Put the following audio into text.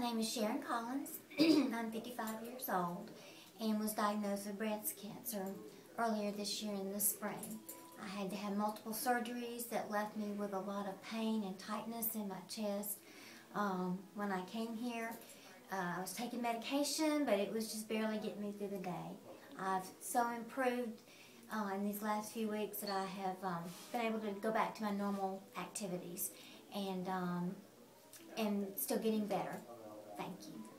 name is Sharon Collins. I'm 55 years old and was diagnosed with breast cancer earlier this year in the spring. I had to have multiple surgeries that left me with a lot of pain and tightness in my chest. When I came here, I was taking medication, but it was just barely getting me through the day. I've so improved in these last few weeks that I have been able to go back to my normal activities and still getting better. Thank you.